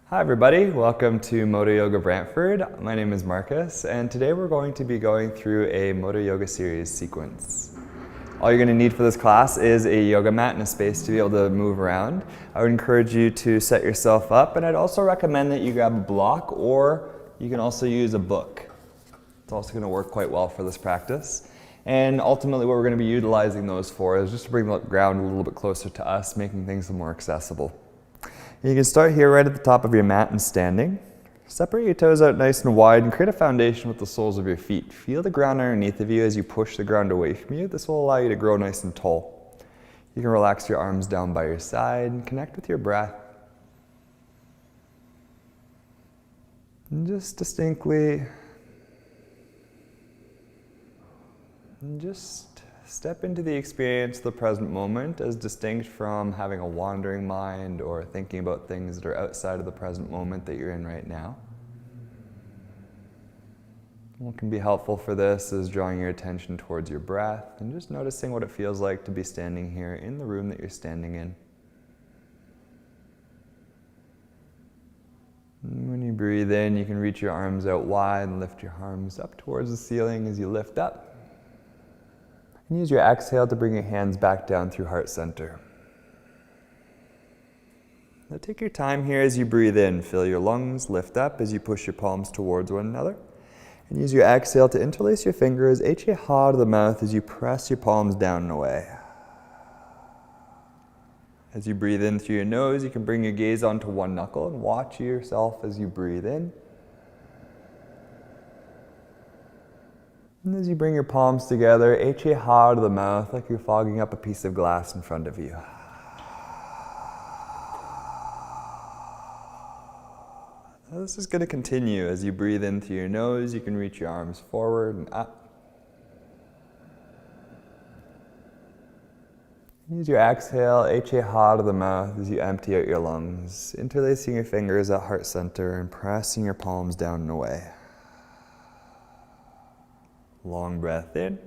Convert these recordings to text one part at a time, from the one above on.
Hi everybody, welcome to Moto Yoga Brantford. My name is Marcus and today we're going to be going through a Moto Yoga series sequence. All you're going to need for this class is a yoga mat and a space to be able to move around. I would encourage you to set yourself up, and I'd also recommend that you grab a block, or you can also use a book. It's also going to work quite well for this practice. And ultimately what we're going to be utilizing those for is just to bring the ground a little bit closer to us, making things more accessible. You can start here right at the top of your mat and standing. Separate your toes out nice and wide and create a foundation with the soles of your feet. Feel the ground underneath of you as you push the ground away from you. This will allow you to grow nice and tall. You can relax your arms down by your side and connect with your breath. And just distinctly, step into the experience of the present moment as distinct from having a wandering mind or thinking about things that are outside of the present moment that you're in right now. What can be helpful for this is drawing your attention towards your breath and just noticing what it feels like to be standing here in the room that you're standing in. And when you breathe in, you can reach your arms out wide and lift your arms up towards the ceiling as you lift up. And use your exhale to bring your hands back down through heart center. Now take your time here as you breathe in. Fill your lungs, lift up as you push your palms towards one another. And use your exhale to interlace your fingers, ha to the mouth as you press your palms down and away. As you breathe in through your nose, you can bring your gaze onto one knuckle and watch yourself as you breathe in. And as you bring your palms together, ha to the mouth like you're fogging up a piece of glass in front of you. Now this is going to continue. As you breathe in through your nose, you can reach your arms forward and up. Use your exhale, ha to the mouth as you empty out your lungs, interlacing your fingers at heart center and pressing your palms down and away. Long breath in.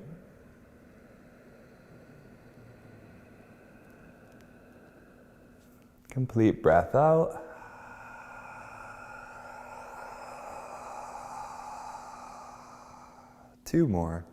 Complete breath out. Two more.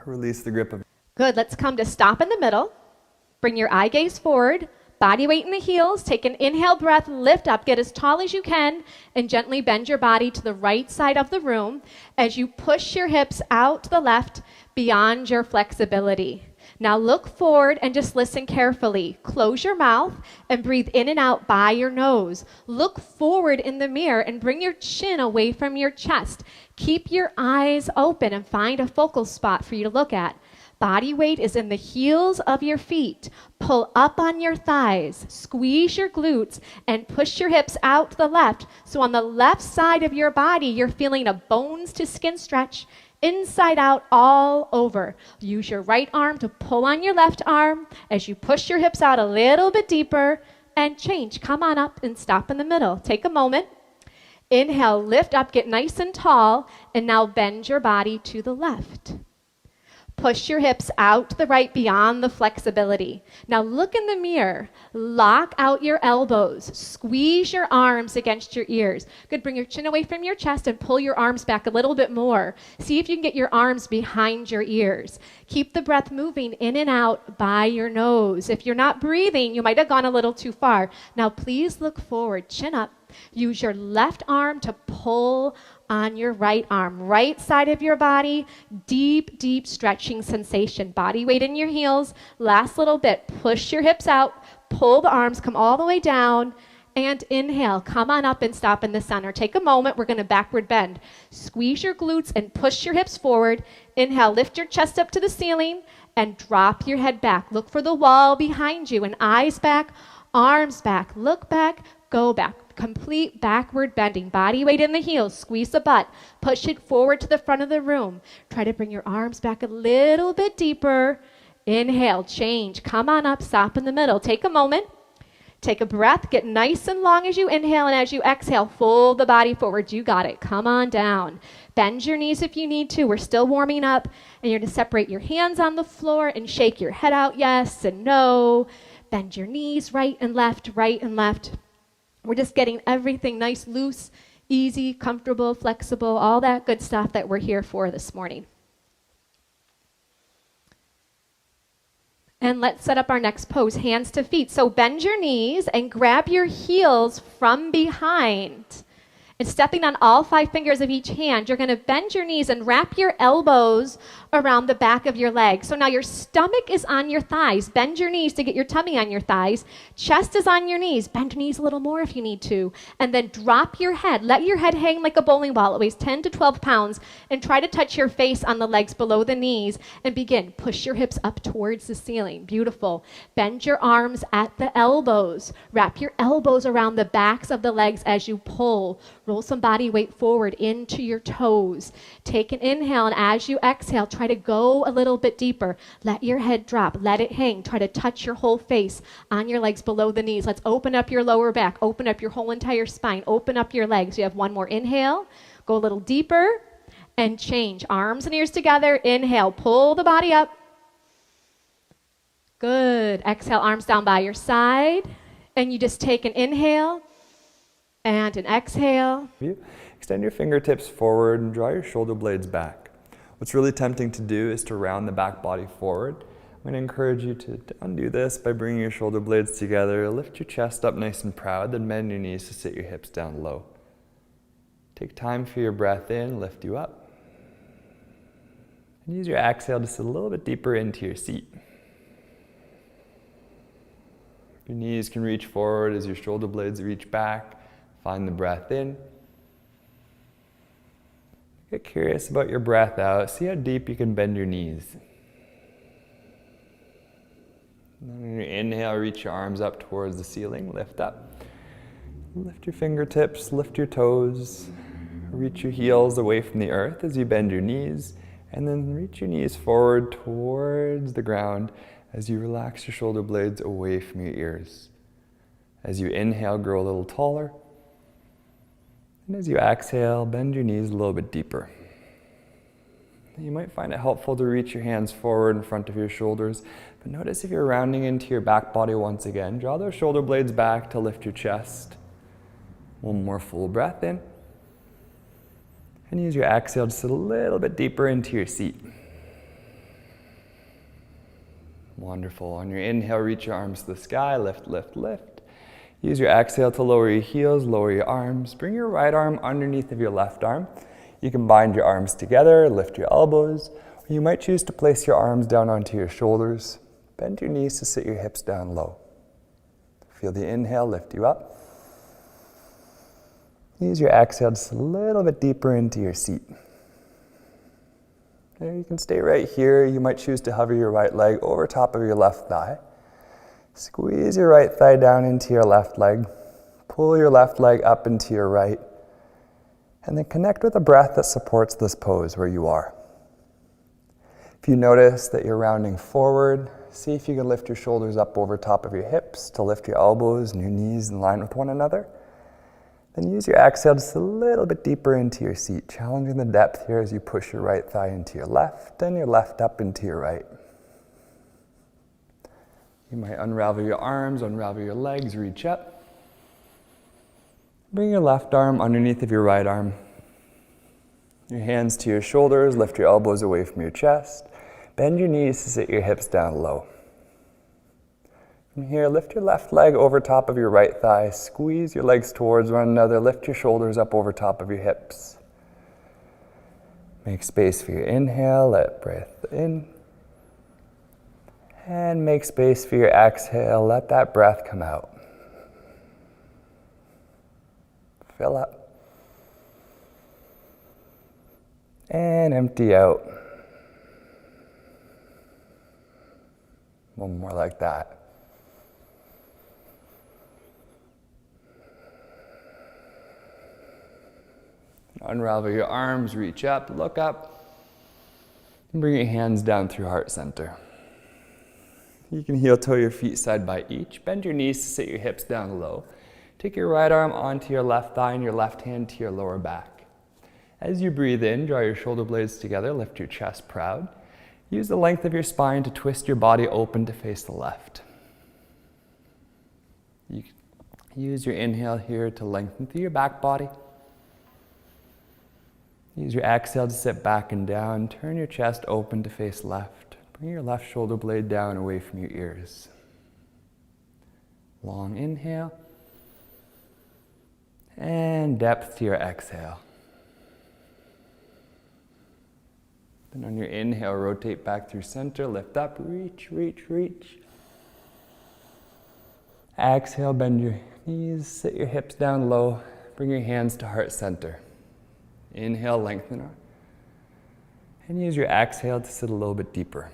Release the grip of. Good, let's come to stop in the middle. Bring your eye gaze forward, body weight in the heels, take an inhale breath, lift up, get as tall as you can, and gently bend your body to the right side of the room as you push your hips out to the left beyond your flexibility. Now look forward and just listen carefully. Close your mouth and breathe in and out by your nose. Look forward in the mirror and bring your chin away from your chest. Keep your eyes open and find a focal spot for you to look at. Body weight is in the heels of your feet. Pull up on your thighs, squeeze your glutes, and push your hips out to the left. So on the left side of your body, you're feeling a bones to skin stretch, inside out all over. Use your right arm to pull on your left arm as you push your hips out a little bit deeper and change. Come on up and stop in the middle. Take a moment. Inhale, lift up, get nice and tall, and now bend your body to the left. Push your hips out to the right beyond the flexibility. Now look in the mirror. Lock out your elbows. Squeeze your arms against your ears. Good, bring your chin away from your chest and pull your arms back a little bit more. See if you can get your arms behind your ears. Keep the breath moving in and out by your nose. If you're not breathing, you might have gone a little too far. Now please look forward, chin up. Use your left arm to pull on your right arm, right side of your body, deep, deep stretching sensation. Body weight in your heels. Last little bit. Push your hips out, pull the arms, come all the way down, and inhale. Come on up and stop in the center. Take a moment. We're going to backward bend. Squeeze your glutes and push your hips forward. Inhale, lift your chest up to the ceiling and drop your head back. Look for the wall behind you and eyes back, arms back. Look back. Go back. Complete backward bending. Body weight in the heels. Squeeze the butt. Push it forward to the front of the room. Try to bring your arms back a little bit deeper. Inhale, change. Come on up, stop in the middle. Take a moment. Take a breath. Get nice and long as you inhale, and as you exhale, fold the body forward. You got it. Come on down. Bend your knees if you need to. We're still warming up. And you're going to separate your hands on the floor and shake your head out yes and no. Bend your knees right and left, right and left. We're just getting everything nice, loose, easy, comfortable, flexible, all that good stuff that we're here for this morning. And let's set up our next pose, hands to feet. So bend your knees and grab your heels from behind. And stepping on all 5 fingers of each hand, you're going to bend your knees and wrap your elbows around the back of your legs. So now your stomach is on your thighs. Bend your knees to get your tummy on your thighs. Chest is on your knees. Bend your knees a little more if you need to. And then drop your head. Let your head hang like a bowling ball. It weighs 10 to 12 pounds. And try to touch your face on the legs below the knees. And begin. Push your hips up towards the ceiling. Beautiful. Bend your arms at the elbows. Wrap your elbows around the backs of the legs as you pull. Roll some body weight forward into your toes. Take an inhale, and as you exhale, try to go a little bit deeper. Let your head drop. Let it hang. Try to touch your whole face on your legs below the knees. Let's open up your lower back. Open up your whole entire spine. Open up your legs. You have one more inhale. Go a little deeper and change. Arms and ears together. Inhale. Pull the body up. Good. Exhale, arms down by your side. And you just take an inhale and an exhale. Extend your fingertips forward and draw your shoulder blades back. What's really tempting to do is to round the back body forward. I'm going to encourage you to undo this by bringing your shoulder blades together. Lift your chest up nice and proud, then bend your knees to sit your hips down low. Take time for your breath in, lift you up. And use your exhale to sit a little bit deeper into your seat. Your knees can reach forward as your shoulder blades reach back. Find the breath in. Get curious about your breath out. See how deep you can bend your knees. And then on your inhale, reach your arms up towards the ceiling. Lift up. Lift your fingertips, lift your toes. Reach your heels away from the earth as you bend your knees. And then reach your knees forward towards the ground as you relax your shoulder blades away from your ears. As you inhale, grow a little taller. And as you exhale, bend your knees a little bit deeper. You might find it helpful to reach your hands forward in front of your shoulders, but notice if you're rounding into your back body once again, draw those shoulder blades back to lift your chest. One more full breath in. And use your exhale to sit a little bit deeper into your seat. Wonderful. On your inhale, reach your arms to the sky, lift, lift, lift. Use your exhale to lower your heels, lower your arms. Bring your right arm underneath of your left arm. You can bind your arms together, lift your elbows, or you might choose to place your arms down onto your shoulders. Bend your knees to sit your hips down low. Feel the inhale lift you up. Use your exhale just a little bit deeper into your seat. There, you can stay right here. You might choose to hover your right leg over top of your left thigh. Squeeze your right thigh down into your left leg. Pull your left leg up into your right. And then connect with a breath that supports this pose where you are. If you notice that you're rounding forward, see if you can lift your shoulders up over top of your hips to lift your elbows and your knees in line with one another. Then use your exhale just a little bit deeper into your seat, challenging the depth here as you push your right thigh into your left and your left up into your right. You might unravel your arms, unravel your legs, reach up. Bring your left arm underneath of your right arm. Your hands to your shoulders, lift your elbows away from your chest. Bend your knees to sit your hips down low. From here, lift your left leg over top of your right thigh. Squeeze your legs towards one another. Lift your shoulders up over top of your hips. Make space for your inhale. Let breath in. And make space for your exhale. Let that breath come out. Fill up. And empty out. One more like that. Unravel your arms, reach up, look up, and bring your hands down through heart center. You can heel toe your feet side by each. Bend your knees to sit your hips down low. Take your right arm onto your left thigh and your left hand to your lower back. As you breathe in, draw your shoulder blades together, lift your chest proud. Use the length of your spine to twist your body open to face the left. You can use your inhale here to lengthen through your back body. Use your exhale to sit back and down. Turn your chest open to face left. Bring your left shoulder blade down away from your ears. Long inhale. And depth to your exhale. Then on your inhale, rotate back through center, lift up, reach, reach, reach. Exhale, bend your knees, sit your hips down low, bring your hands to heart center. Inhale, lengthen arm. And use your exhale to sit a little bit deeper.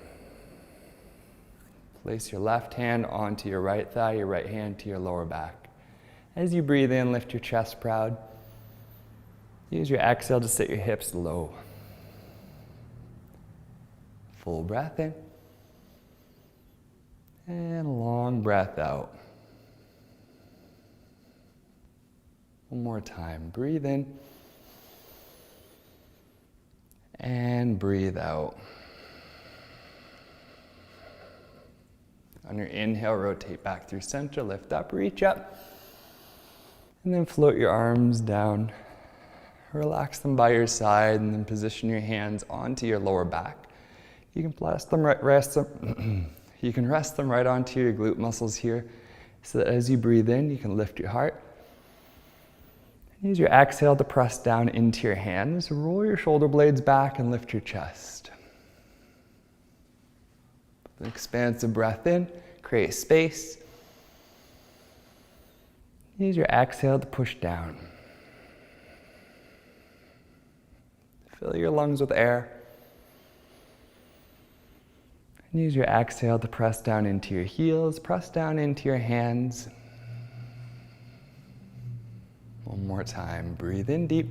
Place your left hand onto your right thigh, your right hand to your lower back. As you breathe in, lift your chest proud. Use your exhale to sit your hips low. Full breath in. And a long breath out. One more time. Breathe in. And breathe out. On your inhale, rotate back through center, lift up, reach up. And then float your arms down. Relax them by your side and then position your hands onto your lower back. You can rest them right onto your glute muscles here so that as you breathe in, you can lift your heart. Use your exhale to press down into your hands. Roll your shoulder blades back and lift your chest. An expansive breath in, create space. Use your exhale to push down. Fill your lungs with air. And use your exhale to press down into your heels, press down into your hands. One more time. Breathe in deep.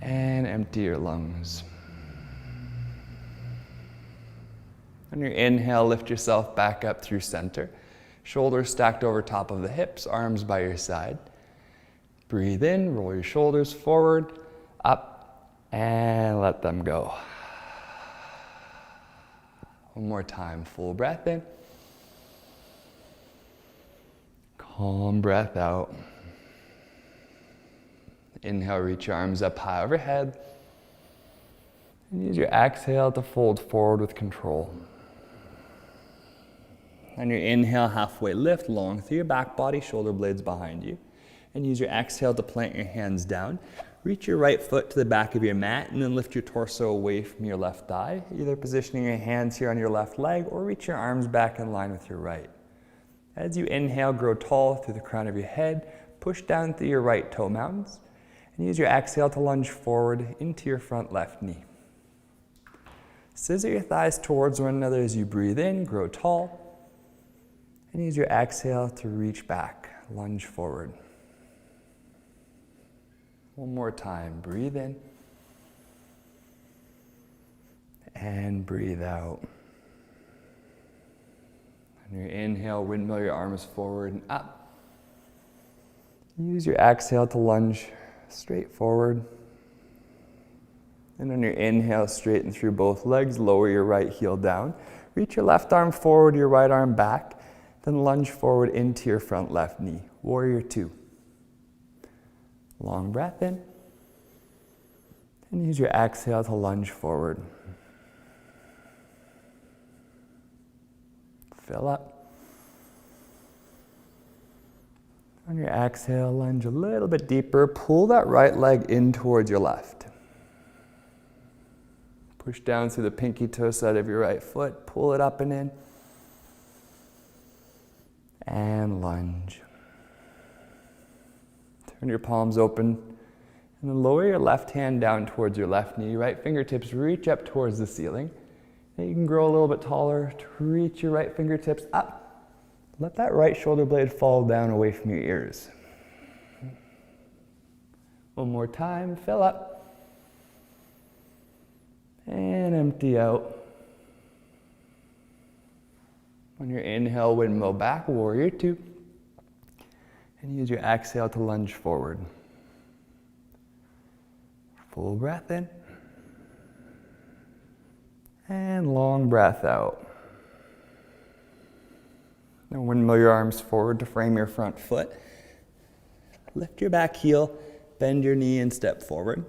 And empty your lungs. On your inhale, lift yourself back up through center. Shoulders stacked over top of the hips, arms by your side. Breathe in, roll your shoulders forward, up, and let them go. One more time, full breath in. Calm breath out. Inhale, reach your arms up high overhead. And use your exhale to fold forward with control. On your inhale, halfway lift, long through your back body, shoulder blades behind you. And use your exhale to plant your hands down. Reach your right foot to the back of your mat and then lift your torso away from your left thigh, either positioning your hands here on your left leg or reach your arms back in line with your right. As you inhale, grow tall through the crown of your head, push down through your right toe mountains, and use your exhale to lunge forward into your front left knee. Scissor your thighs towards one another as you breathe in, grow tall, and use your exhale to reach back, lunge forward. One more time, breathe in, and breathe out. On your inhale, windmill your arms forward and up. Use your exhale to lunge straight forward. And on your inhale, straighten through both legs, lower your right heel down. Reach your left arm forward, your right arm back. Then lunge forward into your front left knee. Warrior two. Long breath in. And use your exhale to lunge forward. Fill up. On your exhale, lunge a little bit deeper. Pull that right leg in towards your left. Push down through the pinky toe side of your right foot. Pull it up and in. And lunge. Turn your palms open and then lower your left hand down towards your left knee. Right fingertips reach up towards the ceiling. And you can grow a little bit taller to reach your right fingertips up. Let that right shoulder blade fall down away from your ears. One more time, fill up. And empty out. On your inhale, windmill back, warrior two. And use your exhale to lunge forward. Full breath in. And long breath out. Now windmill your arms forward to frame your front foot. Lift your back heel, bend your knee and step forward.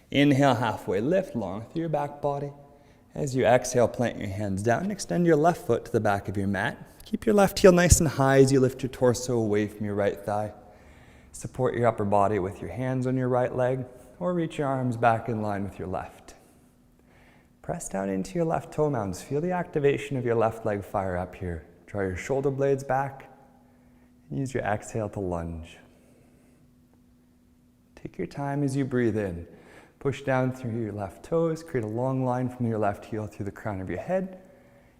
Inhale, halfway lift, long through your back body. As you exhale, plant your hands down and extend your left foot to the back of your mat. Keep your left heel nice and high as you lift your torso away from your right thigh. Support your upper body with your hands on your right leg, or reach your arms back in line with your left. Press down into your left toe mounds. Feel the activation of your left leg fire up here. Draw your shoulder blades back. And use your exhale to lunge. Take your time as you breathe in. Push down through your left toes, create a long line from your left heel through the crown of your head,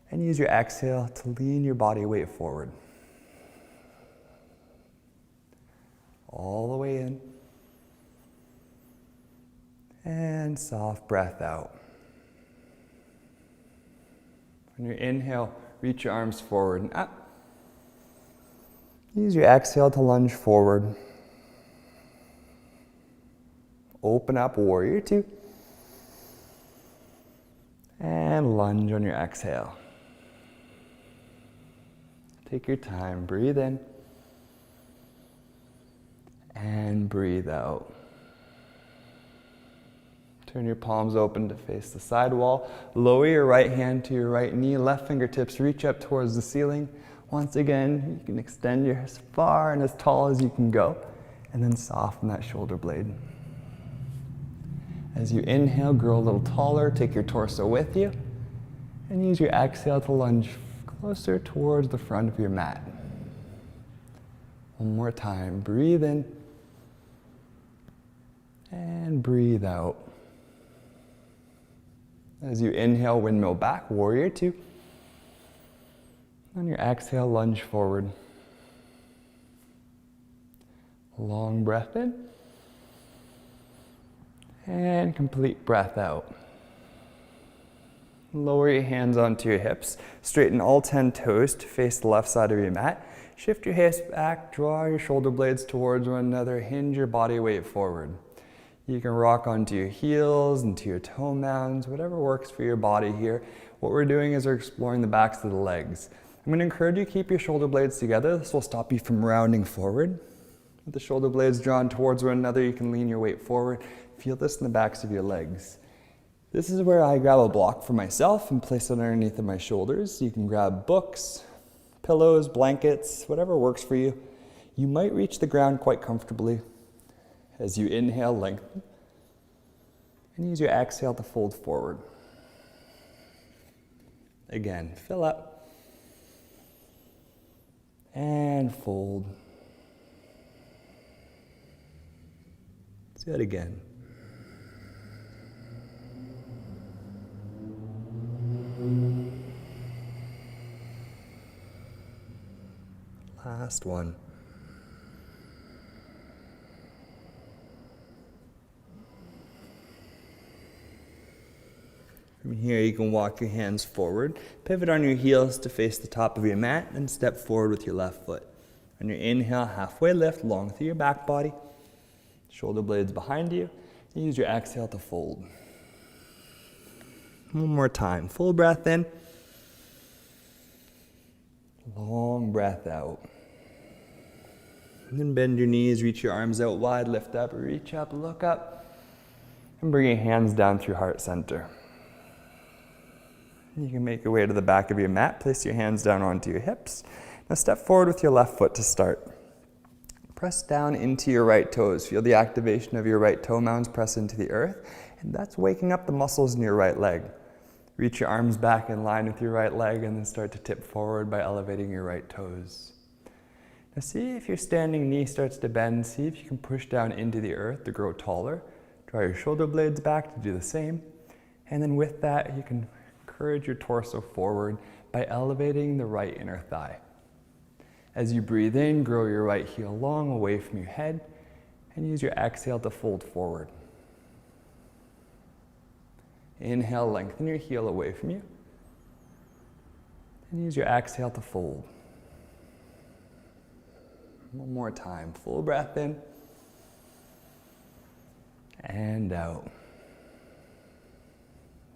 and use your exhale to lean your body weight forward. All the way in. And soft breath out. On your inhale, reach your arms forward and up. Use your exhale to lunge forward. Open up, warrior two. And lunge on your exhale. Take your time, breathe in. And breathe out. Turn your palms open to face the side wall. Lower your right hand to your right knee. Left fingertips reach up towards the ceiling. Once again, you can extend your as far and as tall as you can go. And then soften that shoulder blade. As you inhale, grow a little taller. Take your torso with you. And use your exhale to lunge closer towards the front of your mat. One more time. Breathe in. And breathe out. As you inhale, windmill back, warrior two. On your exhale, lunge forward. Long breath in. And complete breath out. Lower your hands onto your hips. Straighten all 10 toes to face the left side of your mat. Shift your hips back, draw your shoulder blades towards one another, hinge your body weight forward. You can rock onto your heels, into your toe mounds, whatever works for your body here. What we're doing is we're exploring the backs of the legs. I'm going to encourage you to keep your shoulder blades together. This will stop you from rounding forward. With the shoulder blades drawn towards one another, you can lean your weight forward. Feel this in the backs of your legs. This is where I grab a block for myself and place it underneath of my shoulders. You can grab books, pillows, blankets, whatever works for you. You might reach the ground quite comfortably. As you inhale, lengthen. And use your exhale to fold forward. Again, fill up. And fold. Let's do that again. Last one. From here, you can walk your hands forward, pivot on your heels to face the top of your mat, and step forward with your left foot. On your inhale, halfway lift, long through your back body. Shoulder blades behind you. Use your exhale to fold. One more time. Full breath in. Long breath out. And then bend your knees, reach your arms out wide, lift up, reach up, look up. And bring your hands down through heart center. You can make your way to the back of your mat, place your hands down onto your hips. Now step forward with your left foot to start. Press down into your right toes. Feel the activation of your right toe mounds press into the earth, and that's waking up the muscles in your right leg. Reach your arms back in line with your right leg and then start to tip forward by elevating your right toes. Now see if your standing knee starts to bend. See if you can push down into the earth to grow taller. Draw your shoulder blades back to do the same. And then with that, you can encourage your torso forward by elevating the right inner thigh. As you breathe in, grow your right heel long away from your head. And use your exhale to fold forward. Inhale, lengthen your heel away from you. And use your exhale to fold. One more time. Full breath in. And out.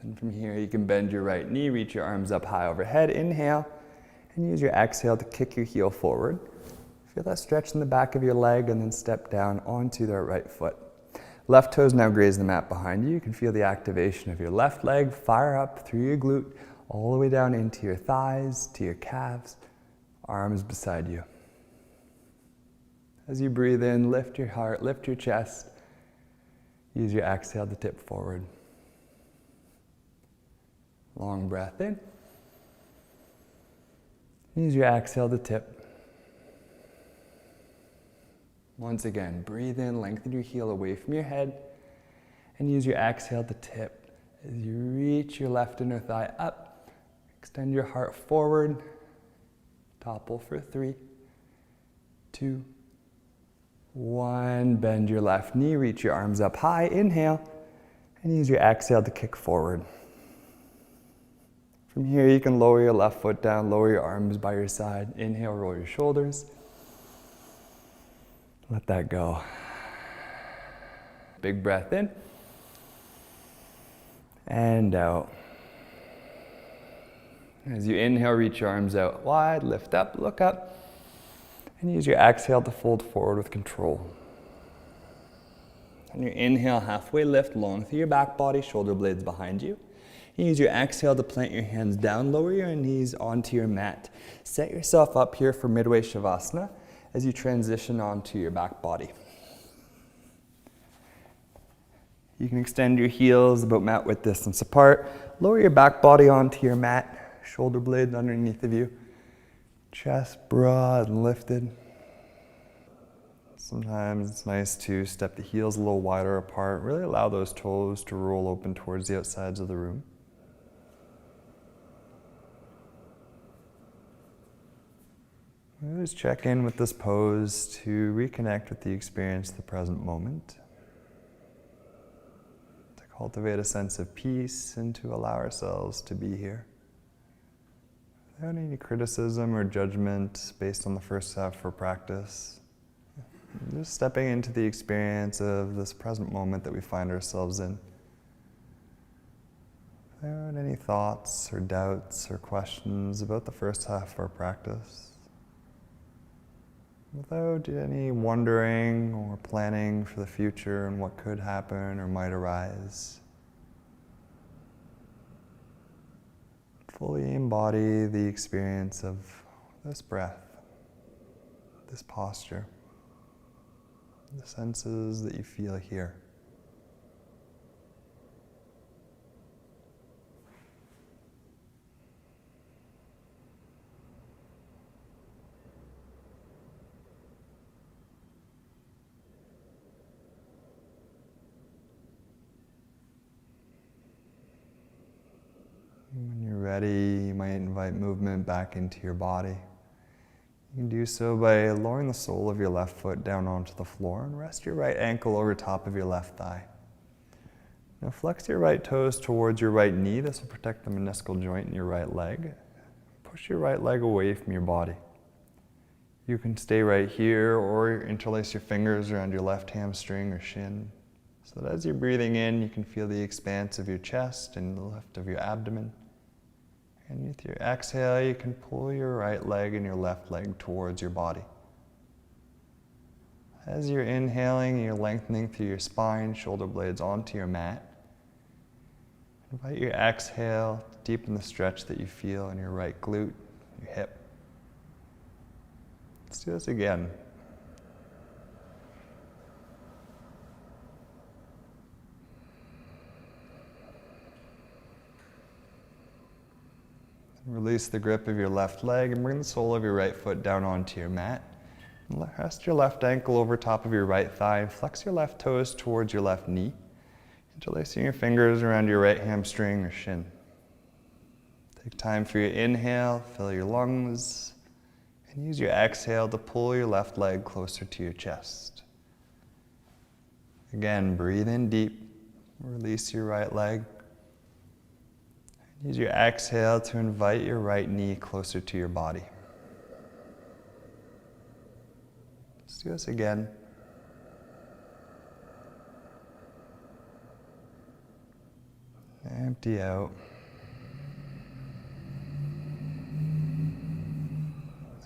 And from here, you can bend your right knee, reach your arms up high overhead. Inhale. And use your exhale to kick your heel forward. Feel that stretch in the back of your leg and then step down onto the right foot. Left toes now graze the mat behind you. You can feel the activation of your left leg fire up through your glute, all the way down into your thighs, to your calves, arms beside you. As you breathe in, lift your heart, lift your chest. Use your exhale to tip forward. Long breath in. Use your exhale to tip. Once again, breathe in, lengthen your heel away from your head, and use your exhale to tip. As you reach your left inner thigh up, extend your heart forward, topple for 3, 2, 1. Bend your left knee, reach your arms up high, inhale, and use your exhale to kick forward. From here, you can lower your left foot down, lower your arms by your side. Inhale, roll your shoulders. Let that go. Big breath in. And out. As you inhale, reach your arms out wide, lift up, look up. And use your exhale to fold forward with control. On your inhale, halfway lift, long through your back body, shoulder blades behind you. Use your exhale to plant your hands down, lower your knees onto your mat. Set yourself up here for midway Shavasana as you transition onto your back body. You can extend your heels about mat width distance apart. Lower your back body onto your mat, shoulder blades underneath of you. Chest broad and lifted. Sometimes it's nice to step the heels a little wider apart. Really allow those toes to roll open towards the outsides of the room. Just check in with this pose to reconnect with the experience of the present moment. To cultivate a sense of peace and to allow ourselves to be here. Without any criticism or judgment based on the first half for practice. Just stepping into the experience of this present moment that we find ourselves in. Without any thoughts or doubts or questions about the first half of our practice. Without any wondering or planning for the future and what could happen or might arise. Fully embody the experience of this breath, this posture, the senses that you feel here. When you're ready, you might invite movement back into your body. You can do so by lowering the sole of your left foot down onto the floor and rest your right ankle over top of your left thigh. Now flex your right toes towards your right knee. This will protect the meniscal joint in your right leg. Push your right leg away from your body. You can stay right here or interlace your fingers around your left hamstring or shin so that as you're breathing in, you can feel the expanse of your chest and the lift of your abdomen. And with your exhale, you can pull your right leg and your left leg towards your body. As you're inhaling, you're lengthening through your spine, shoulder blades onto your mat. Invite your exhale to deepen the stretch that you feel in your right glute, your hip. Let's do this again. Release the grip of your left leg and bring the sole of your right foot down onto your mat. Rest your left ankle over top of your right thigh and flex your left toes towards your left knee, interlacing your fingers around your right hamstring or shin. Take time for your inhale, fill your lungs, and use your exhale to pull your left leg closer to your chest. Again, breathe in deep. Release your right leg. Use your exhale to invite your right knee closer to your body. Let's do this again. Empty out.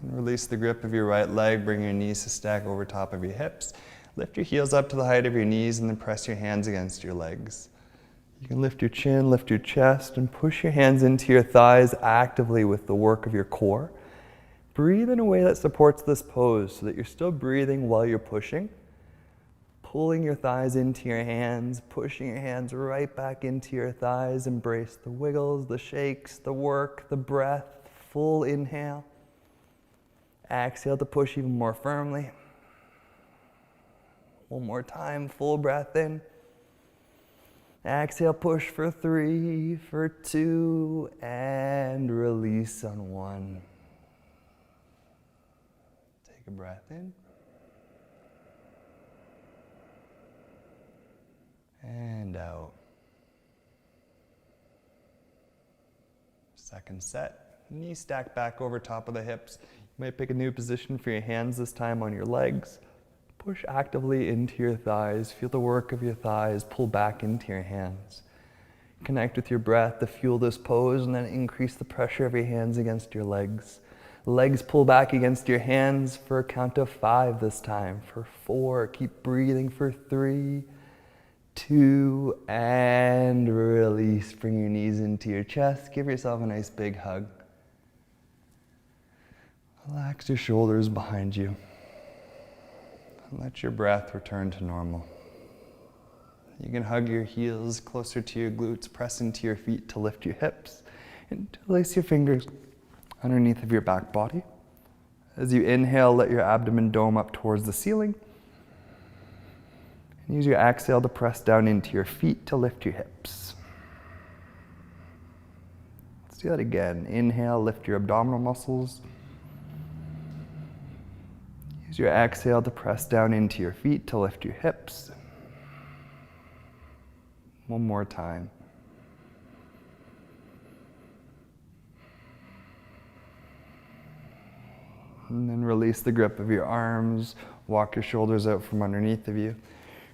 And release the grip of your right leg. Bring your knees to stack over top of your hips. Lift your heels up to the height of your knees and then press your hands against your legs. You can lift your chin, lift your chest, and push your hands into your thighs actively with the work of your core. Breathe in a way that supports this pose so that you're still breathing while you're pushing. Pulling your thighs into your hands, pushing your hands right back into your thighs. Embrace the wiggles, the shakes, the work, the breath. Full inhale. Exhale to push even more firmly. One more time, full breath in. Exhale, push for 3, for 2, and release on 1. Take a breath in. And out. Second set. Knees stacked back over top of the hips. You might pick a new position for your hands this time on your legs. Push actively into your thighs. Feel the work of your thighs. Pull back into your hands. Connect with your breath to fuel this pose and then increase the pressure of your hands against your legs. Legs pull back against your hands for a count of 5 this time. For 4, keep breathing for 3, 2, and release. Bring your knees into your chest. Give yourself a nice big hug. Relax your shoulders behind you. Let your breath return to normal. You can hug your heels closer to your glutes, press into your feet to lift your hips, and place your fingers underneath of your back body. As you inhale, let your abdomen dome up towards the ceiling. And use your exhale to press down into your feet to lift your hips. Let's do that again. Inhale, lift your abdominal muscles. Use your exhale to press down into your feet to lift your hips. One more time. And then release the grip of your arms. Walk your shoulders out from underneath of you.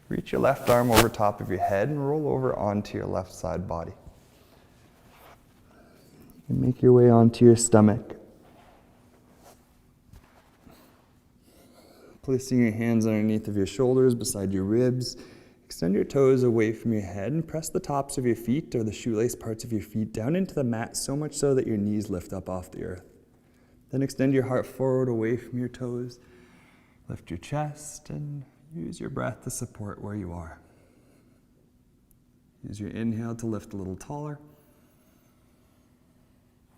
Reach your left arm over top of your head and roll over onto your left side body. And make your way onto your stomach. Placing your hands underneath of your shoulders, beside your ribs. Extend your toes away from your head and press the tops of your feet or the shoelace parts of your feet down into the mat so much so that your knees lift up off the earth. Then extend your heart forward away from your toes. Lift your chest and use your breath to support where you are. Use your inhale to lift a little taller.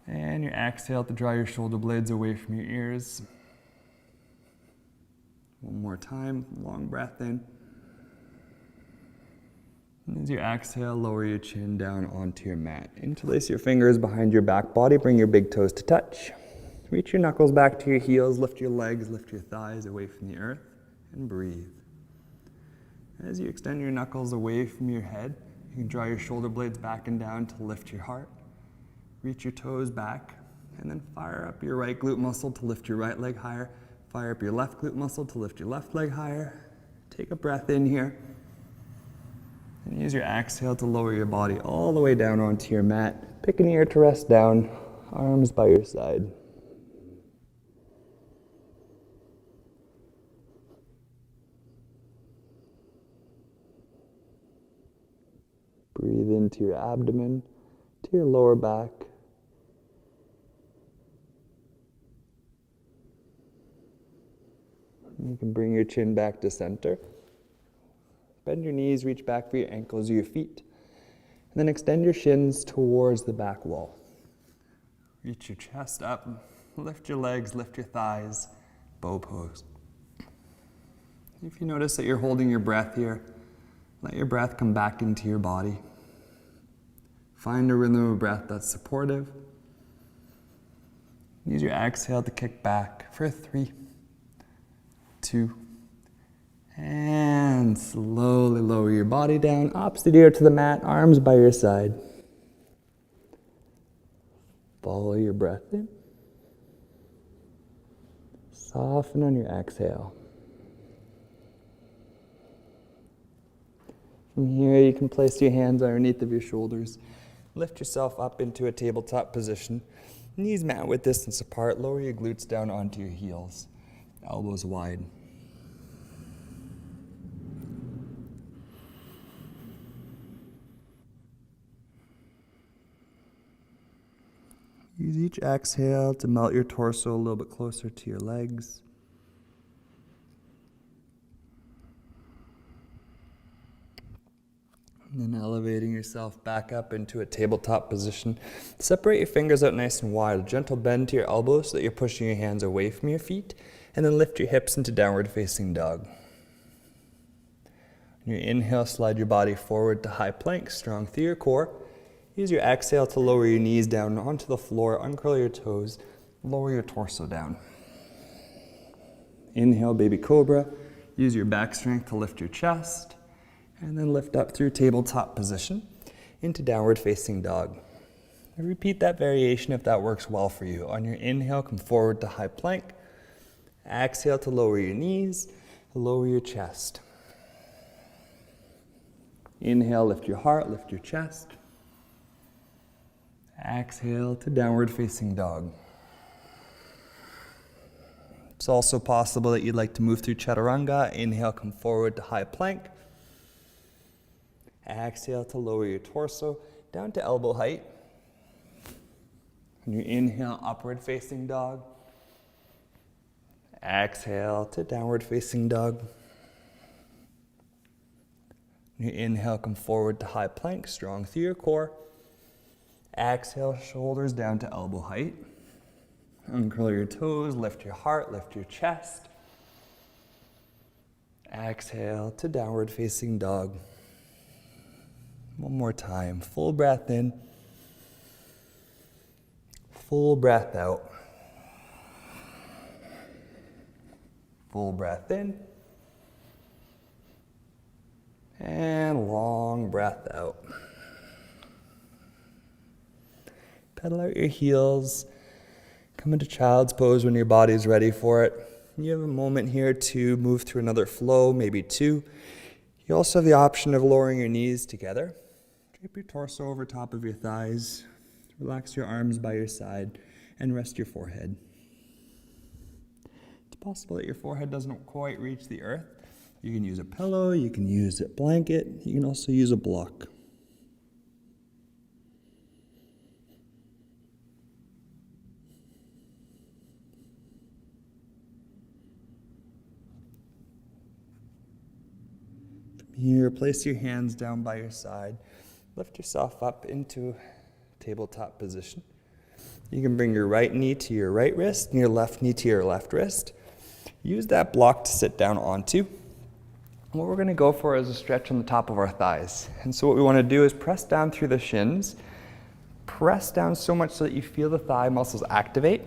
And your exhale to draw your shoulder blades away from your ears. One more time, long breath in. And as you exhale, lower your chin down onto your mat. Interlace your fingers behind your back body, bring your big toes to touch. Reach your knuckles back to your heels, lift your legs, lift your thighs away from the earth, and breathe. As you extend your knuckles away from your head, you can draw your shoulder blades back and down to lift your heart. Reach your toes back, and then fire up your right glute muscle to lift your right leg higher. Fire up your left glute muscle to lift your left leg higher. Take a breath in here. And use your exhale to lower your body all the way down onto your mat. Pick an ear to rest down, arms by your side. Breathe into your abdomen, to your lower back. You can bring your chin back to center. Bend your knees, reach back for your ankles or your feet. And then extend your shins towards the back wall. Reach your chest up, lift your legs, lift your thighs, bow pose. If you notice that you're holding your breath here, let your breath come back into your body. Find a rhythm of breath that's supportive. Use your exhale to kick back for 3, 2, And slowly lower your body down, opposite ear to the mat, arms by your side. Follow your breath in. Soften on your exhale. From here, you can place your hands underneath of your shoulders. Lift yourself up into a tabletop position. Knees mat width distance apart. Lower your glutes down onto your heels. Elbows wide. Use each exhale to melt your torso a little bit closer to your legs. And then elevating yourself back up into a tabletop position. Separate your fingers out nice and wide. A gentle bend to your elbows so that you're pushing your hands away from your feet. And then lift your hips into downward facing dog. On your inhale, slide your body forward to high plank, strong through your core. Use your exhale to lower your knees down onto the floor, uncurl your toes, lower your torso down. Inhale, baby cobra. Use your back strength to lift your chest, and then lift up through tabletop position into downward facing dog. And repeat that variation if that works well for you. On your inhale, come forward to high plank. Exhale to lower your knees, lower your chest. Inhale, lift your heart, lift your chest. Exhale to downward facing dog. It's also possible that you'd like to move through chaturanga. Inhale, come forward to high plank. Exhale to lower your torso down to elbow height. On your inhale, upward facing dog. Exhale to downward facing dog. On your inhale, come forward to high plank, strong through your core. Exhale, shoulders down to elbow height. Uncurl your toes, lift your heart, lift your chest. Exhale to downward facing dog. One more time, full breath in. Full breath out. Full breath in. And long breath out. Pedal out your heels. Come into child's pose when your body's ready for it. You have a moment here to move through another flow, maybe two. You also have the option of lowering your knees together. Drape your torso over top of your thighs. Relax your arms by your side and rest your forehead. It's possible that your forehead doesn't quite reach the earth. You can use a pillow, you can use a blanket, you can also use a block. Here, place your hands down by your side. Lift yourself up into tabletop position. You can bring your right knee to your right wrist and your left knee to your left wrist. Use that block to sit down onto. What we're going to go for is a stretch on the top of our thighs. And so what we want to do is press down through the shins. Press down so much so that you feel the thigh muscles activate.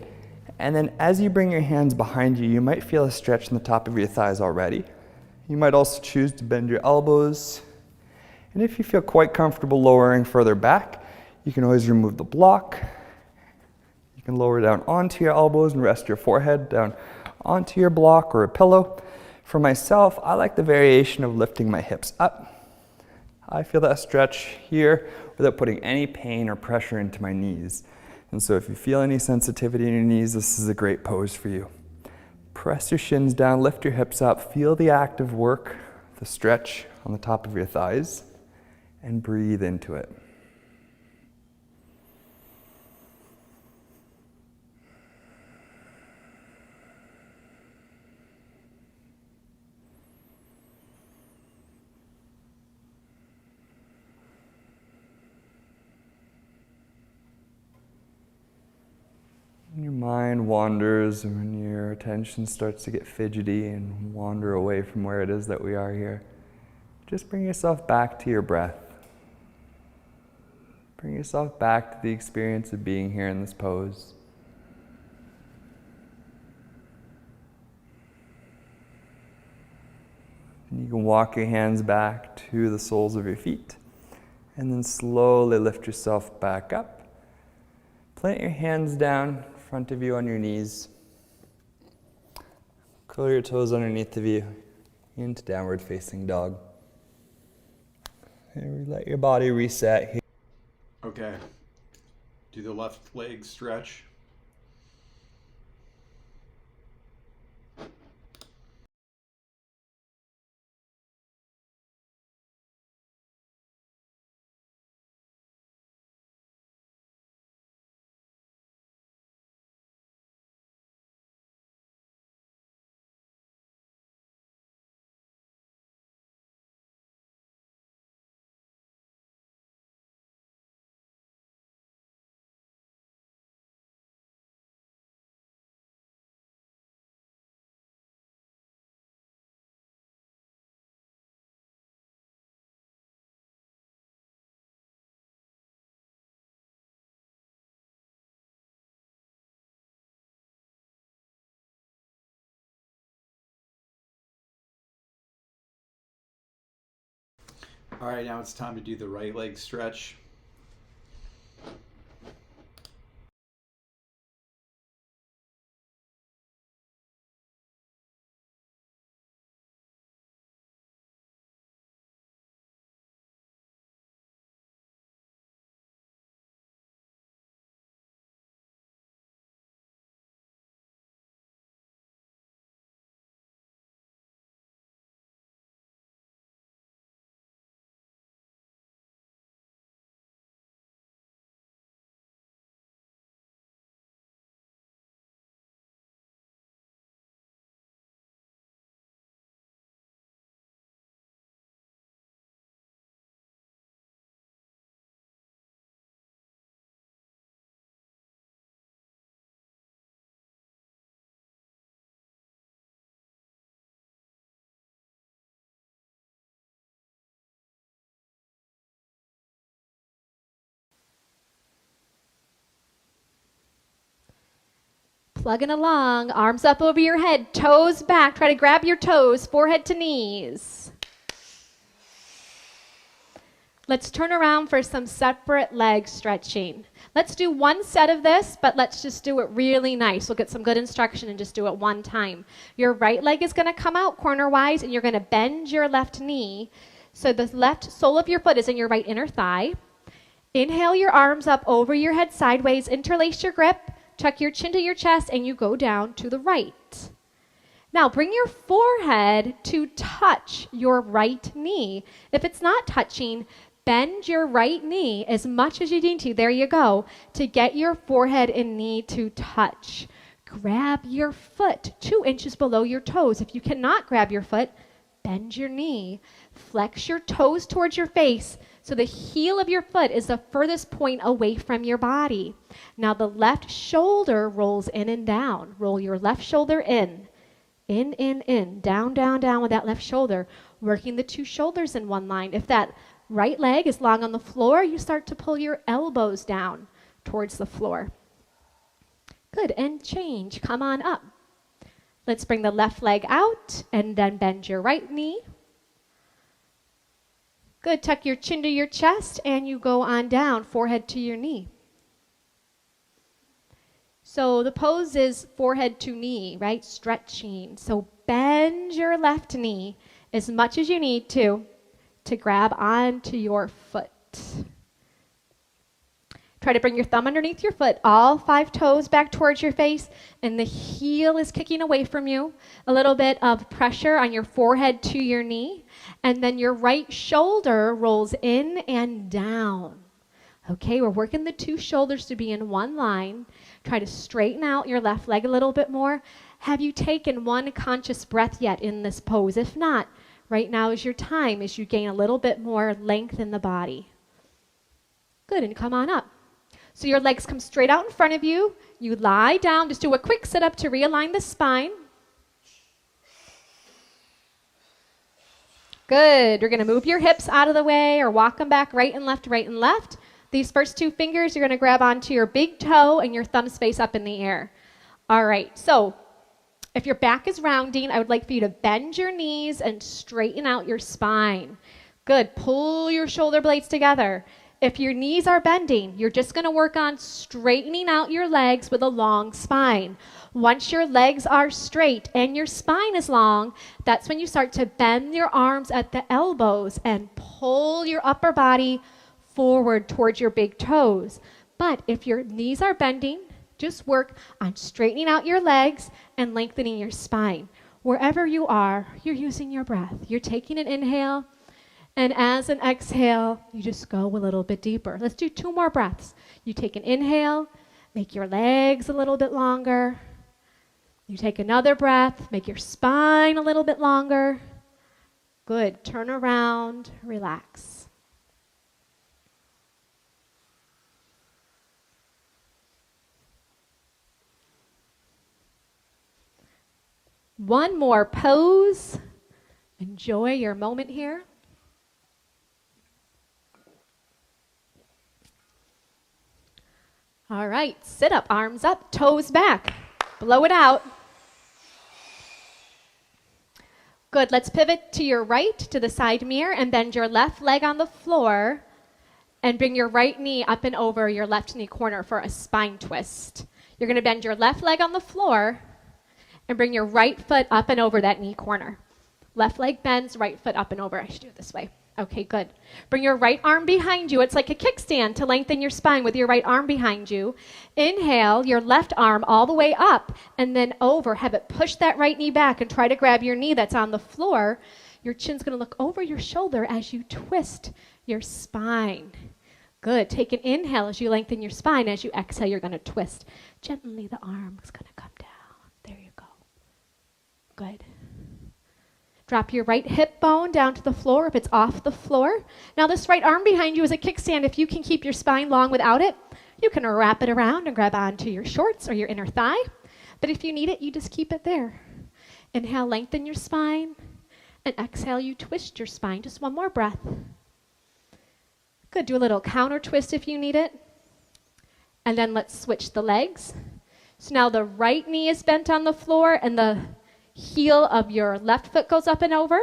And then as you bring your hands behind you, you might feel a stretch in the top of your thighs already. You might also choose to bend your elbows. And if you feel quite comfortable lowering further back, you can always remove the block. You can lower down onto your elbows and rest your forehead down onto your block or a pillow. For myself, I like the variation of lifting my hips up. I feel that stretch here without putting any pain or pressure into my knees. And so if you feel any sensitivity in your knees, this is a great pose for you. Press your shins down, lift your hips up, feel the active work, the stretch on the top of your thighs, and breathe into it. When your mind wanders and when your attention starts to get fidgety and wander away from where it is that we are here, just bring yourself back to your breath. Bring yourself back to the experience of being here in this pose. You can walk your hands back to the soles of your feet and then slowly lift yourself back up. Plant your hands down in front of you on your knees. Curl your toes underneath of you into downward facing dog. And let your body reset here. Okay. Do the left leg stretch. All right, now it's time to do the right leg stretch. Plugging along, arms up over your head, toes back. Try to grab your toes, forehead to knees. Let's turn around for some separate leg stretching. Let's do one set of this, but let's just do it really nice. We'll get some good instruction and just do it one time. Your right leg is going to come out corner-wise, and you're going to bend your left knee. So the left sole of your foot is in your right inner thigh. Inhale your arms up over your head sideways, interlace your grip, tuck your chin to your chest, and you go down to the right. Now bring your forehead to touch your right knee. If it's not touching, bend your right knee as much as you need to, there you go, to get your forehead and knee to touch. Grab your foot 2 inches below your toes. If you cannot grab your foot, bend your knee. Flex your toes towards your face so the heel of your foot is the furthest point away from your body. Now the left shoulder rolls in and down. Roll your left shoulder in. In, down, down, down with that left shoulder. Working the 2 shoulders in one line. If that right leg is long on the floor, you start to pull your elbows down towards the floor. Good, and change. Come on up. Let's bring the left leg out and then bend your right knee. Good, tuck your chin to your chest and you go on down, forehead to your knee. So the pose is forehead to knee, right? Stretching. So bend your left knee as much as you need to grab onto your foot. Try to bring your thumb underneath your foot, all 5 toes back towards your face, and the heel is kicking away from you. A little bit of pressure on your forehead to your knee, and then your right shoulder rolls in and down. Okay, we're working the 2 shoulders to be in one line. Try to straighten out your left leg a little bit more. Have you taken one conscious breath yet in this pose? If not, right now is your time as you gain a little bit more length in the body. Good, and come on up. So your legs come straight out in front of you. You lie down. Just do a quick sit-up to realign the spine. Good. You're going to move your hips out of the way or walk them back right and left, right and left. These first 2 fingers, you're going to grab onto your big toe and your thumbs face up in the air. All right. So If your back is rounding, I would like for you to bend your knees and straighten out your spine. Good. Pull your shoulder blades together. If your knees are bending, you're just going to work on straightening out your legs with a long spine. Once your legs are straight and your spine is long, that's when you start to bend your arms at the elbows and pull your upper body forward towards your big toes. But if your knees are bending, just work on straightening out your legs and lengthening your spine. Wherever you are, you're using your breath. You're taking an inhale, and as an exhale, you just go a little bit deeper. Let's do 2 more breaths. You take an inhale, make your legs a little bit longer. You take another breath, make your spine a little bit longer. Good. Turn around, relax. One more pose. Enjoy your moment here. All right, sit up, arms up, toes back. Blow it out. Good, let's pivot to your right, to the side mirror, and bend your left leg on the floor, and bring your right knee up and over your left knee corner for a spine twist. You're gonna bend your left leg on the floor, and bring your right foot up and over that knee corner. Left leg bends, right foot up and over. I should do it this way. Okay, good. Bring your right arm behind you. It's like a kickstand to lengthen your spine with your right arm behind you. Inhale, your left arm all the way up and then over. Have it push that right knee back and try to grab your knee that's on the floor. Your chin's going to look over your shoulder as you twist your spine. Good. Take an inhale as you lengthen your spine. As you exhale, you're going to twist. Gently, the arm is going to come down. There you go. Good. Drop your right hip bone down to the floor if it's off the floor. Now this right arm behind you is a kickstand. If you can keep your spine long without it, you can wrap it around and grab onto your shorts or your inner thigh. But if you need it, you just keep it there. Inhale, lengthen your spine. And exhale, you twist your spine. Just one more breath. Good. Do a little counter twist if you need it. And then let's switch the legs. So now the right knee is bent on the floor and the heel of your left foot goes up and over.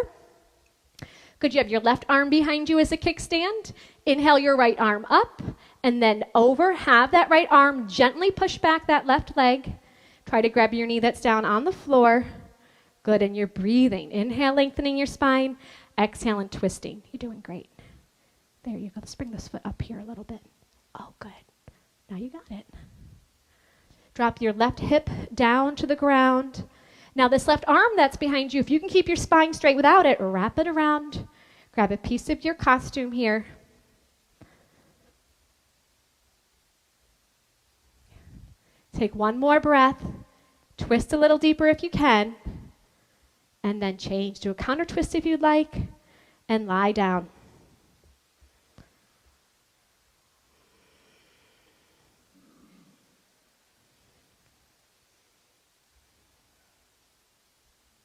Good, you have your left arm behind you as a kickstand. Inhale your right arm up and then over. Have that right arm gently push back that left leg. Try to grab your knee that's down on the floor. Good, and you're breathing. Inhale, lengthening your spine. Exhale and twisting. You're doing great. There you go. Let's bring this foot up here a little bit. Oh, good. Now you got it. Drop your left hip down to the ground. Now this left arm that's behind you, if you can keep your spine straight without it, wrap it around. Grab a piece of your costume here. Take one more breath. Twist a little deeper if you can. And then change. Do a counter twist if you'd like. And lie down.